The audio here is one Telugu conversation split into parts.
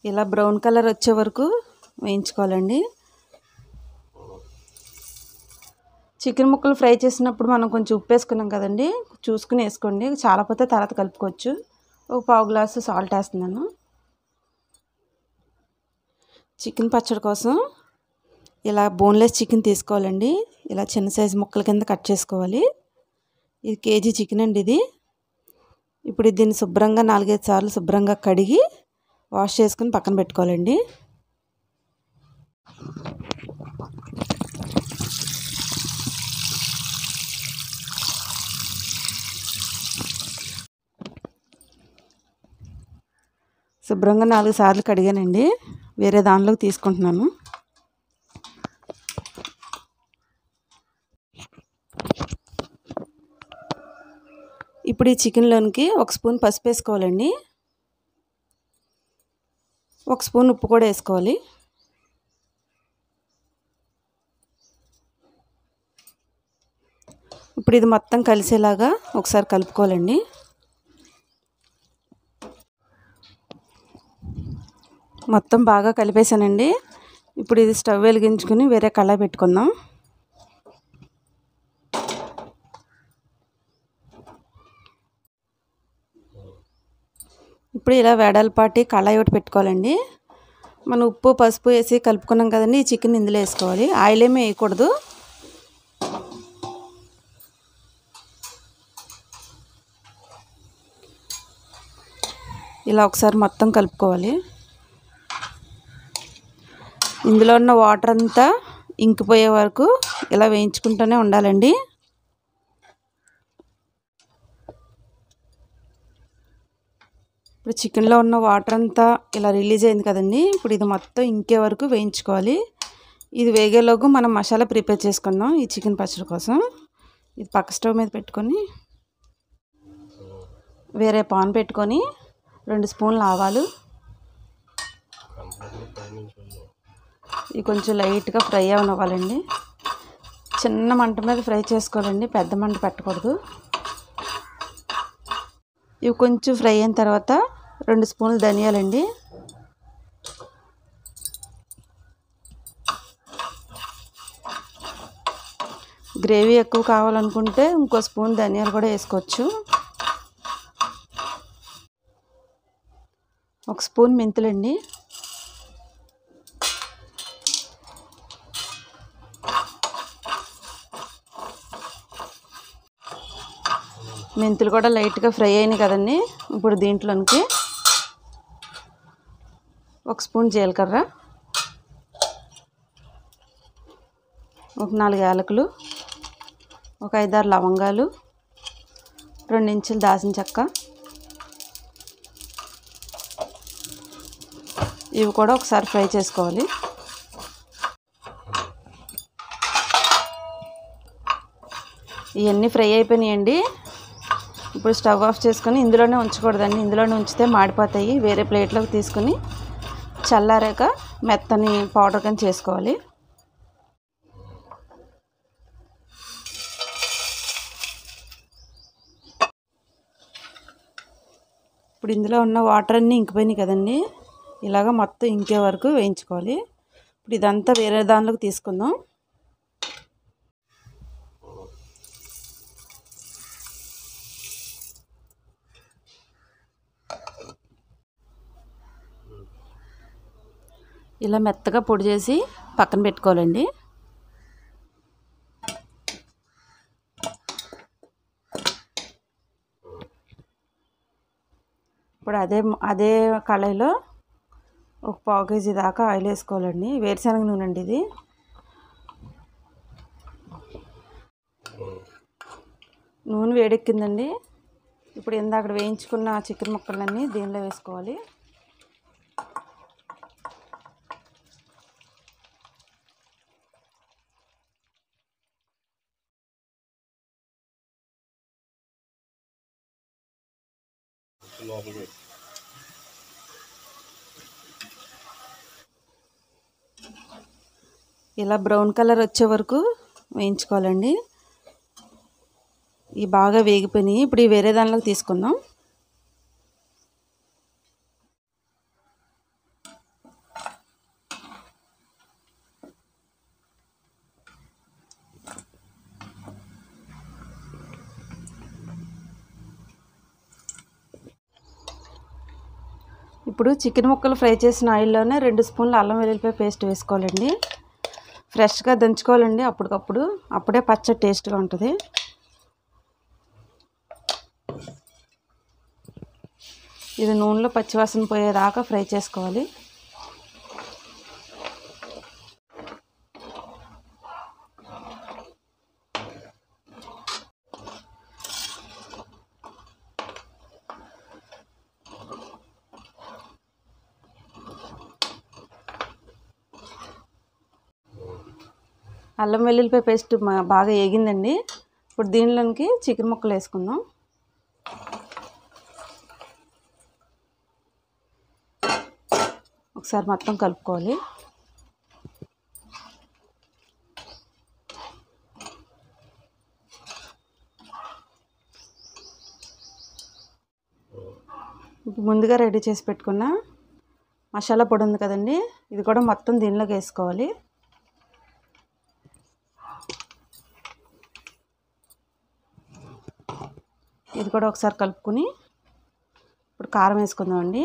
ఇలా బ్రౌన్ కలర్ వచ్చే వరకు వేయించుకోవాలండి. చికెన్ ముక్కలు ఫ్రై చేసినప్పుడు మనం కొంచెం ఉప్పు వేసుకున్నాం కదండి, చూసుకుని వేసుకోండి. చాలా పోతే తర్వాత కలుపుకోవచ్చు. ఒక పావు గ్లాసు సాల్ట్ వేస్తున్నాను. చికెన్ పచ్చడి కోసం ఇలా బోన్లెస్ చికెన్ తీసుకోవాలండి. ఇలా చిన్న సైజు ముక్కల కింద కట్ చేసుకోవాలి. ఇది కేజీ చికెన్ అండి ఇది. ఇప్పుడు దీన్ని శుభ్రంగా 4-5 సార్లు శుభ్రంగా కడిగి వాష్ చేసుకుని పక్కన పెట్టుకోవాలండి. శుభ్రంగా 4 సార్లు కడిగానండి. వేరే దానిలోకి తీసుకుంటున్నాను. ఇప్పుడు ఈ చికెన్లోనికి 1 స్పూన్ పసుపు వేసుకోవాలండి. 1 స్పూన్ ఉప్పు కూడా వేసుకోవాలి. ఇప్పుడు ఇది మొత్తం కలిసేలాగా ఒకసారి కలుపుకోవాలండి. మొత్తం బాగా కలిపేసానండి. ఇప్పుడు ఇది స్టవ్ వెలిగించుకుని వేరే కళాయి పెట్టుకుందాం. ఇప్పుడు ఇలా వెడల్పాటి కళాయి ఒకటి పెట్టుకోవాలండి. మనం ఉప్పు పసుపు వేసి కలుపుకున్నాం కదండి, ఈ చికెన్ ఇందులో వేసుకోవాలి. ఆయిల్ ఏమీ వేయకూడదు. ఇలా ఒకసారి మొత్తం కలుపుకోవాలి. ఇందులో ఉన్న వాటర్ అంతా ఇంకిపోయే వరకు ఇలా వేయించుకుంటూనే ఉండాలండి. ఇప్పుడు చికెన్లో ఉన్న వాటర్ అంతా ఇలా రిలీజ్ అయింది కదండి. ఇప్పుడు ఇది మొత్తం ఇంకే వరకు వేయించుకోవాలి. ఇది వేగేలోగా మనం మసాలా ప్రిపేర్ చేసుకుందాం ఈ చికెన్ పచ్చడి కోసం. ఇది పక్క స్టవ్ మీద పెట్టుకొని వేరే పాన్ పెట్టుకొని 2 స్పూన్లు ఆవాలు, ఇవి కొంచెం లైట్గా ఫ్రై అవ్వాలండి. చిన్న మంట మీద ఫ్రై చేసుకోవాలండి, పెద్ద మంట పెట్టకూడదు. ఇవి కొంచెం ఫ్రై అయిన తర్వాత 2 స్పూన్లు ధనియాలండి, గ్రేవీ ఎక్కువ కావాలనుకుంటే ఇంకో స్పూన్ ధనియాలు కూడా వేసుకోవచ్చు. 1 స్పూన్ మెంతులండి, మెంతులు కూడా లైట్గా ఫ్రై అయినాయి కదండి. ఇప్పుడు దీంట్లోనికి 1 స్పూన్ జీలకర్ర, ఒక 4 యాలకులు, ఒక 5-6 లవంగాలు, 2 ఇంచులు దాల్చిన చెక్క, ఇవి కూడా ఒకసారి ఫ్రై చేసుకోవాలి. ఇవన్నీ ఫ్రై అయిపోయినాయండి. ఇప్పుడు స్టవ్ ఆఫ్ చేసుకొని ఇందులోనే ఉంచకూడదండి, ఇందులోనే ఉంచితే మాడిపోతాయి. వేరే ప్లేట్లోకి తీసుకుని చల్లారాక మెత్తని పౌడర్ కింద చేసుకోవాలి. ఇప్పుడు ఇందులో ఉన్న వాటర్ అన్నీ ఇంకిపోయినాయి కదండి, ఇలాగ మొత్తం ఇంకే వరకు వేయించుకోవాలి. ఇప్పుడు ఇదంతా వేరే దానిలోకి తీసుకుందాం. ఇలా మెత్తగా పొడి చేసి పక్కన పెట్టుకోవాలండి. ఇప్పుడు అదే కళాయిలో ఒక పావు కేజీ దాకా ఆయిల్ వేసుకోవాలండి. వేరుశనగ నూనె అండి ఇది. నూనె వేడెక్కిందండి. ఇప్పుడు ఇందాక వేయించుకున్న చికెన్ ముక్కలన్నీ దీనిలో వేసుకోవాలి. ఇలా బ్రౌన్ కలర్ వచ్చే వరకు వేయించుకోవాలండి. ఇవి బాగా వేగిపోయినాయి. ఇప్పుడు ఈ వేరే దానిలోకి తీసుకుందాం. ఇప్పుడు చికెన్ ముక్కలు ఫ్రై చేసిన ఆయిల్లోనే 2 స్పూన్లు అల్లం వెల్లుల్లిపాయ పేస్ట్ వేసుకోవాలండి. ఫ్రెష్గా దంచుకోవాలండి అప్పటికప్పుడు, అప్పుడే పచ్చడి టేస్ట్గా ఉంటుంది. ఇది నూనెలో పచ్చివాసన పోయేదాకా ఫ్రై చేసుకోవాలి. అల్లం వెల్లుల్లిపాయ పేస్ట్ బాగా ఏగిందండి. ఇప్పుడు దీనిలోనికి చికెన్ ముక్కలు వేసుకుందాం. ఒకసారి మొత్తం కలుపుకోవాలి. ఇప్పుడు ముందుగా రెడీ చేసి పెట్టుకున్న మసాలా పొడి ఉంది కదండి, ఇది కూడా మొత్తం దీనిలోకి వేసుకోవాలి. ఇది కూడా ఒకసారి కలుపుకొని ఇప్పుడు కారం వేసుకుందామండి.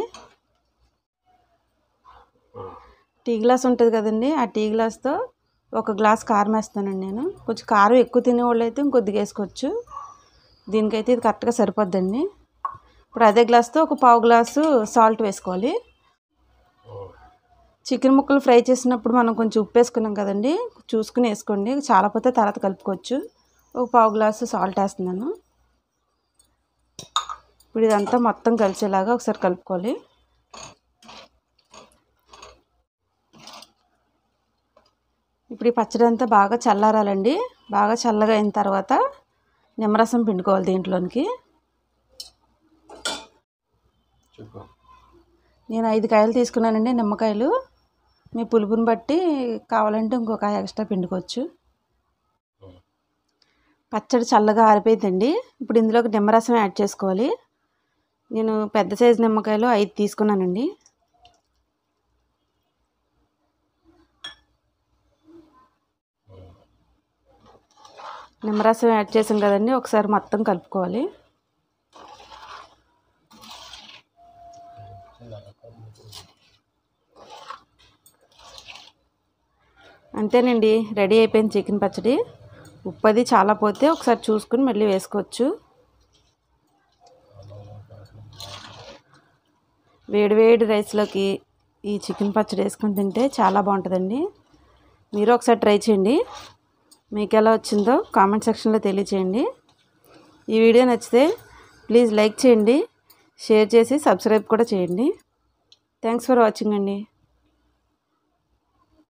టీ గ్లాస్ ఉంటుంది కదండి, ఆ టీ గ్లాస్తో 1 గ్లాస్ కారం వేస్తానండి నేను. కొంచెం కారం ఎక్కువ తినేవాళ్ళు అయితే ఇంకొద్దిగా వేసుకోవచ్చు. దీనికైతే ఇది కరెక్ట్గా సరిపోద్దండి. ఇప్పుడు అదే గ్లాస్తో 1 పావు గ్లాసు సాల్ట్ వేసుకోవాలి. చికెన్ ముక్కలు ఫ్రై చేసినప్పుడు మనం కొంచెం ఉప్పు వేసుకున్నాం కదండి, చూసుకుని వేసుకోండి. చాలా పోతే తర్వాత కలుపుకోవచ్చు. 1 పావు గ్లాసు సాల్ట్ వేస్తున్నాను. ఇప్పుడు ఇదంతా మొత్తం కలిసేలాగా ఒకసారి కలుపుకోవాలి. ఇప్పుడు ఈ పచ్చడి అంతా బాగా చల్లారాలండి. బాగా చల్లగా అయిన తర్వాత నిమ్మరసం పిండుకోవాలి దీంట్లోనికి. నేను 5 కాయలు తీసుకున్నానండి నిమ్మకాయలు. మీ పులుపుని బట్టి కావాలంటే ఇంకో కాయ ఎక్స్ట్రా పిండుకోవచ్చు. పచ్చడి చల్లగా ఆరిపోయిందండి. ఇప్పుడు ఇందులోకి నిమ్మరసం యాడ్ చేసుకోవాలి. నేను పెద్ద సైజు నిమ్మకాయలు 5 తీసుకున్నానండి. నిమ్మరసం యాడ్ చేసాం కదండి, ఒకసారి మొత్తం కలుపుకోవాలి. అంతేనండి, రెడీ అయిపోయింది చికెన్ పచ్చడి. ఉప్పు అది చాలా పోతే ఒకసారి చూసుకుని మళ్ళీ వేసుకోవచ్చు. వేడివేడి రైస్లోకి ఈ చికెన్ పచ్చడి వేసుకొని తింటే చాలా బాగుంటుందండి. మీరు ఒకసారి ట్రై చేయండి. మీకు ఎలా వచ్చిందో కామెంట్ సెక్షన్లో తెలియచేయండి. ఈ వీడియో నచ్చితే ప్లీజ్ లైక్ చేయండి, షేర్ చేసి సబ్స్క్రైబ్ కూడా చేయండి. థ్యాంక్స్ ఫర్ వాచింగ్ అండి.